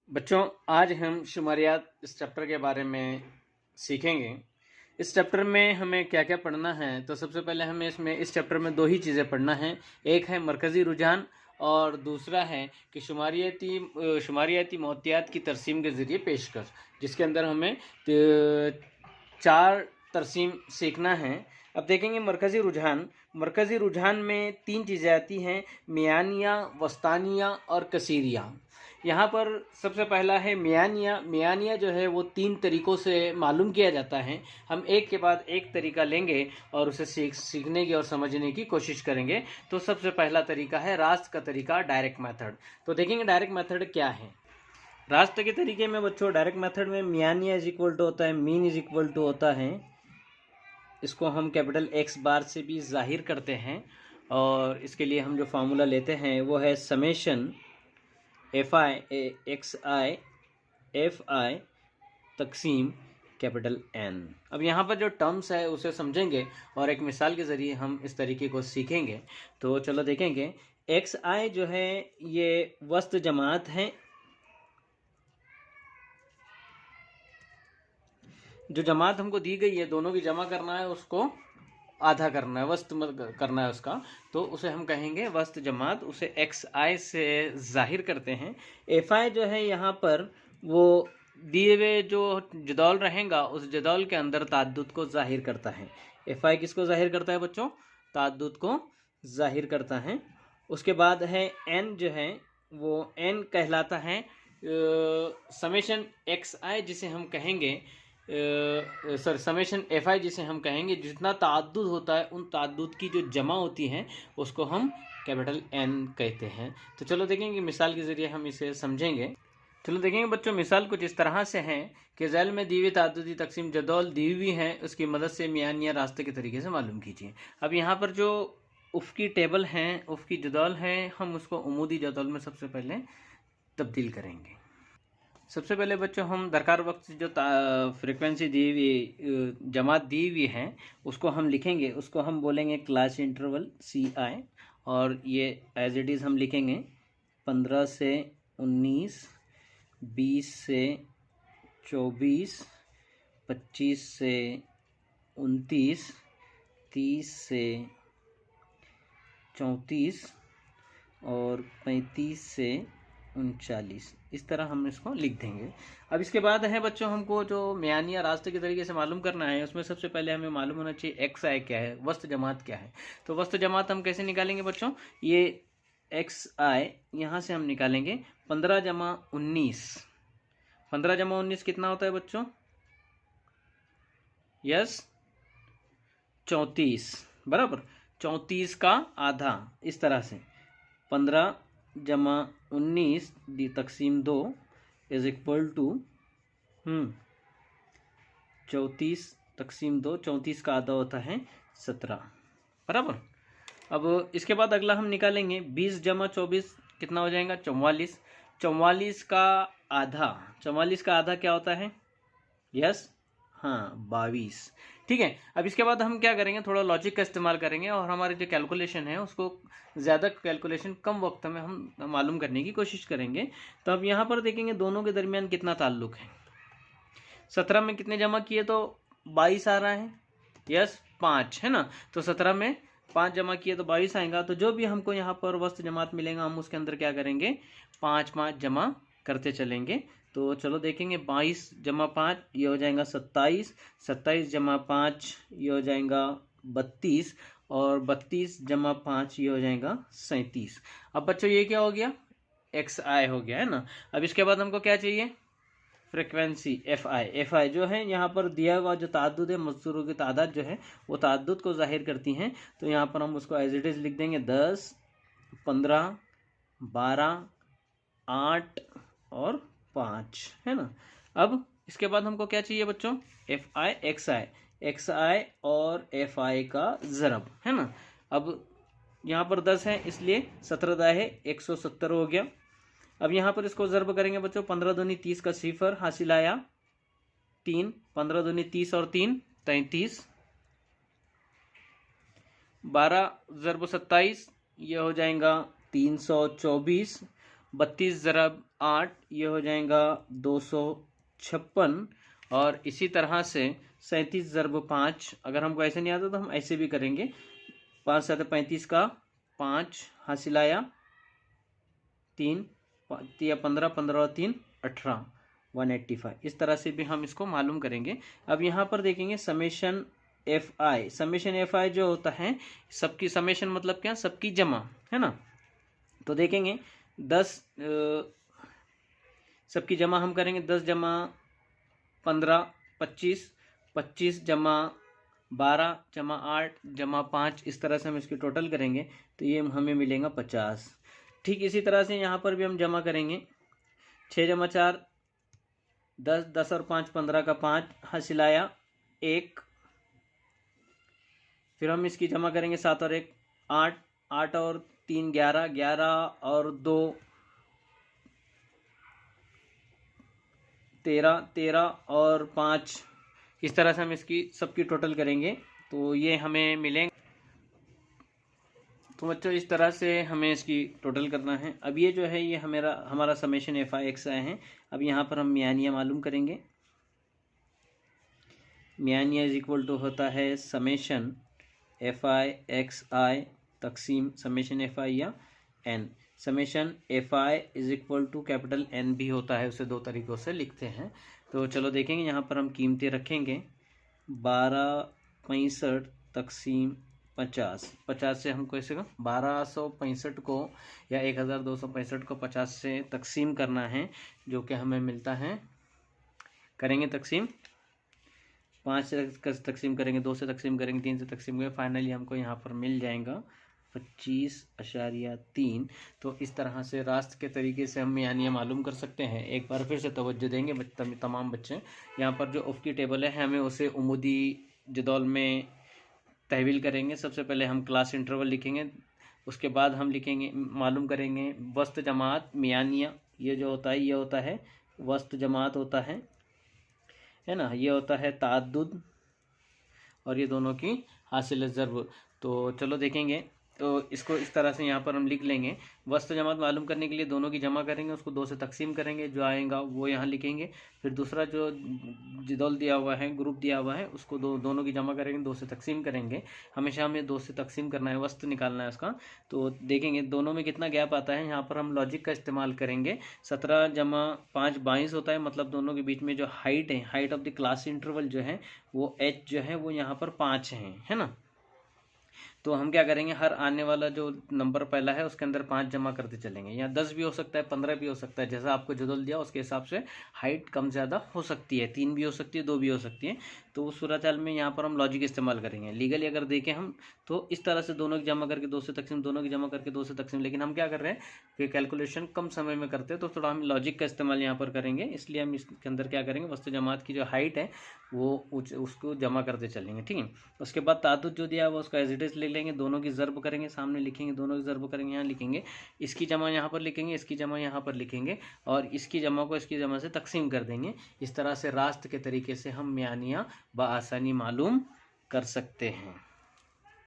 बच्चों, आज हम शुमारियात इस चैप्टर के बारे में सीखेंगे। इस चैप्टर में हमें क्या क्या पढ़ना है, तो सबसे पहले हमें इस चैप्टर में दो ही चीज़ें पढ़ना है। एक है मरकज़ी रुझान और दूसरा है कि शुमारियाती मोहतियात की तरसीम के ज़रिए पेशकश, जिसके अंदर हमें चार तरसीम सीखना है। अब देखेंगे मरकज़ी रुझान में तीन चीज़ें आती हैं, मियानिया, वस्तानिया और कसीरिया। यहाँ पर सबसे पहला है मियानिया जो है वो तीन तरीक़ों से मालूम किया जाता है। हम एक के बाद एक तरीक़ा लेंगे और उसे सीखने की और समझने की कोशिश करेंगे। तो सबसे पहला तरीक़ा है रास्त का तरीक़ा, डायरेक्ट मेथड। तो देखेंगे डायरेक्ट मेथड क्या है। रास्ते के तरीके में बच्चों, डायरेक्ट मेथड में मियानिया इज इक्वल टू होता है, मीन इज इक्वल टू होता है, इसको हम कैपिटल एक्स बार से भी जाहिर करते हैं। और इसके लिए हम जो फार्मूला लेते हैं वो है summation F I X I F I तकसीम कैपिटल एन। अब यहाँ पर जो टर्म्स है उसे समझेंगे और एक मिसाल के ज़रिए हम इस तरीके को सीखेंगे। तो चलो देखेंगे। एक्स आई जो है ये वस्त जमात है, जो जमात हमको दी गई है दोनों की जमा करना है, उसको आधा करना है, वस्त करना है उसका, तो उसे हम कहेंगे वस्त जमात। उसे एक्स आई से जाहिर करते हैं। एफ आई जो है यहाँ पर वो दिए हुए जो जदौल रहेगा उस जदौल के अंदर ताद्दुद को जाहिर करता है। एफ आई किसको जाहिर करता है बच्चों? ताद्दुद को जाहिर करता है। उसके बाद है एन जो है वो एन कहलाता है समेशन एक्स आई जिसे हम कहेंगे समेशन एफ आई जिसे हम कहेंगे, जितना ताद्दुद होता है उन ताद्दुद की जो जमा होती हैं उसको हम कैपिटल एन कहते हैं। तो चलो देखेंगे मिसाल के ज़रिए हम इसे समझेंगे। चलो देखेंगे बच्चों, मिसाल कुछ इस तरह से है कि ज़ैल में दी हुई ताद्दुदी तकसीम जदौल दी हुई है, उसकी मदद से मियानिया रास्ते के तरीके से मालूम कीजिए। अब यहाँ पर जो उफ़ की टेबल हैं, उफ़ की जदौल हैं, हम उसको उमूदी जदौल में सबसे पहले तब्दील करेंगे। सबसे पहले बच्चों हम दरकार वक्त जो फ्रीक्वेंसी दी हुई जमात दी हुई है उसको हम लिखेंगे। उसको हम बोलेंगे क्लास इंटरवल सी आई, और ये एज इट इज़ हम लिखेंगे 15 से 19, 20 से 24, 25 से 29, 30 से 34 और 35 से 39, इस तरह हम इसको लिख देंगे। अब इसके बाद है बच्चों हमको जो मियानिया रास्ते के तरीके से मालूम करना है, उसमें सबसे पहले हमें मालूम होना चाहिए एक्स आई क्या है, वस्त जमात क्या है। तो वस्त जमात हम कैसे निकालेंगे बच्चों? ये एक्स आई यहाँ से हम निकालेंगे 15 जमा 19। 15 जमा 19 कितना होता है बच्चों? यस, 34 बराबर। 34 का आधा, इस तरह से 15 जमा 19 डी तकसीम 2 इज इक्वल टू 34 तकसीम 2। 34 का आधा होता है 17 बराबर। अब इसके बाद अगला हम निकालेंगे 20 जमा 24 कितना हो जाएगा? 44। 44 का आधा, 44 का आधा क्या होता है? यस, हाँ, 22। ठीक है। अब इसके बाद हम क्या करेंगे, थोड़ा लॉजिक का इस्तेमाल करेंगे और हमारी जो कैलकुलेशन है उसको ज़्यादा कैलकुलेशन कम वक्त में हम मालूम करने की कोशिश करेंगे। तो अब यहाँ पर देखेंगे दोनों के दरमियान कितना ताल्लुक है। 17 में कितने जमा किए तो 22 आ रहा है। यस, 5 है ना। तो 17 में 5 जमा किए तो 22 आएगा। तो जो भी हमको यहाँ पर वस्त जमात मिलेगा हम उसके अंदर क्या करेंगे, 5 5 जमा करते चलेंगे। तो चलो देखेंगे 22 जमा 5 ये हो जाएगा 27, 27 जमा 5 ये हो जाएगा 32, और 32 जमा 5 ये हो जाएगा 37। अब बच्चों ये क्या हो गया? एक्स आई हो गया, है ना। अब इसके बाद हमको क्या चाहिए? Frequency F I. F I जो है यहाँ पर दिया हुआ जो ताद्दुद है, मजदूरों की तादाद जो है वो ताद्दुद को जाहिर करती हैं। तो यहाँ पर हम उसको एज इट इज़ लिख देंगे 10, 15, 12, 8 और 5, है ना। अब इसके बाद हमको क्या चाहिए बच्चों? F I X I, X I और एफ आई का ज़रब, है ना। अब यहाँ पर 10 है इसलिए 17 दा है 170 हो गया। अब यहाँ पर इसको ज़रब करेंगे बच्चों, 15 दूनी 30 का सिफर हासिल आया 3, 15 दूनी 30 और 3 33, 12 ज़रब 27 ये हो जाएगा 324, 32 ज़रब 8 ये हो जाएगा 256। और इसी तरह से 37 ज़रब 5, अगर हमको ऐसे नहीं आता तो हम ऐसे भी करेंगे। 5 7 35 का 5 हासिल आया 3 या 15, 15 और 3 18, 185। इस तरह से भी हम इसको मालूम करेंगे। अब यहाँ पर देखेंगे समेशन एफ आई। समेशन एफ आई जो होता है सबकी समेशन मतलब क्या, सबकी जमा, है ना। तो देखेंगे 10 सबकी जमा हम करेंगे 10 जमा 15 25, 25 जमा 12 जमा 8 जमा 5, इस तरह से हम इसकी टोटल करेंगे तो ये हमें मिलेगा 50। ठीक इसी तरह से यहाँ पर भी हम जमा करेंगे 6 जमा 4 10, 10 और 5 15 का 5 हासिल आया 1। फिर हम इसकी जमा करेंगे 7 और 1 8, 8 और 3 11, 11 और 2 13, 13 और 5, इस तरह से हम इसकी सबकी टोटल करेंगे तो ये हमें मिलेंगे। तो बच्चों इस तरह से हमें इसकी टोटल करना है। अब ये जो है ये हमारा समेशन एफ आई एक्स आई है। अब यहाँ पर हम मियानिया मालूम करेंगे। मियानिया इज इक्वल टू होता है summation F I X I तकसीम समेशन एफ आई या N. Summation F I is equal to capital N भी होता है, उसे दो तरीक़ों से लिखते हैं। तो चलो देखेंगे, यहाँ पर हम कीमतें रखेंगे 1265 तकसीम 50। 50 से हमको ऐसे 1265 को या 1265 को 50 से तकसीम करना है, जो कि हमें मिलता है, करेंगे तकसीम 5 से तकसीम करेंगे, 2 से तकसीम करेंगे, 3 से तकसीम करेंगे, फाइनली हमको यहाँ पर मिल जाएगा 25.3। तो इस तरह से रास्त के तरीके से हम यानी मालूम कर सकते हैं। एक बार फिर से तवज्जो देंगे तमाम बच्चे। यहाँ पर जो उफ़ की टेबल है हमें उसे उमूदी जदौल में तहवील करेंगे। सबसे पहले हम क्लास इंटरवल लिखेंगे, उसके बाद हम लिखेंगे मालूम करेंगे वस्त जमात मियानिया। ये जो होता है ये होता है वस्त जमात होता है ना, ये होता है ताअद्दुद और ये दोनों की हासिल ज़र्ब। तो चलो देखेंगे, तो इसको इस तरह से यहाँ पर हम लिख लेंगे। वस्त जमात मालूम करने के लिए दोनों की जमा करेंगे, उसको 2 से तकसीम करेंगे, जो आएगा वो यहाँ लिखेंगे। फिर दूसरा जो जदौल दिया हुआ है, ग्रुप दिया हुआ है, उसको दोनों की जमा करेंगे, 2 से तकसीम करेंगे। हमेशा हमें 2 से तकसीम करना है, वस्त निकालना है उसका। तो देखेंगे दोनों में कितना गैप आता है। यहाँ पर हम लॉजिक का इस्तेमाल करेंगे। 17 जमा 5 22 होता है, मतलब दोनों के बीच में जो हाइट है, height of the class interval जो है वो h जो है वो यहाँ पर 5 है ना। तो हम क्या करेंगे, हर आने वाला जो नंबर पहला है उसके अंदर 5 जमा करते चलेंगे। यहाँ 10 भी हो सकता है, 15 भी हो सकता है, जैसा आपको जदौल दिया उसके हिसाब से हाइट कम ज़्यादा हो सकती है, 3 भी हो सकती है, 2 भी हो सकती है। तो उस सूरत हाल में यहाँ पर हम लॉजिक इस्तेमाल करेंगे। लीगली अगर देखें हम तो इस तरह से दोनों की जमा करके 2 से तकसीम, दोनों की जमा करके 2 से तकसीम। लेकिन हम क्या कर रहे हैं कि कैलकुलेशन कम समय में करते हैं, तो थोड़ा हम लॉजिक का इस्तेमाल यहाँ पर करेंगे। इसलिए हम इसके अंदर क्या करेंगे, वस्त जमात की जो हाइट है वो उसको जमा करते चलेंगे, ठीक है। उसके बाद ताअद्दुद जो दिया है वो उसका एज इट इज लिख लेंगे, दोनों की ज़र्ब करेंगे, सामने लिखेंगे, दोनों की ज़र्ब करेंगे, यहाँ लिखेंगे, इसकी जमा यहाँ पर लिखेंगे, इसकी जमा यहाँ पर लिखेंगे, और इसकी जमा को इसकी जमा से तकसीम कर देंगे। इस तरह से रास्त के तरीके से हम मियानिया बआसानी मालूम कर सकते हैं।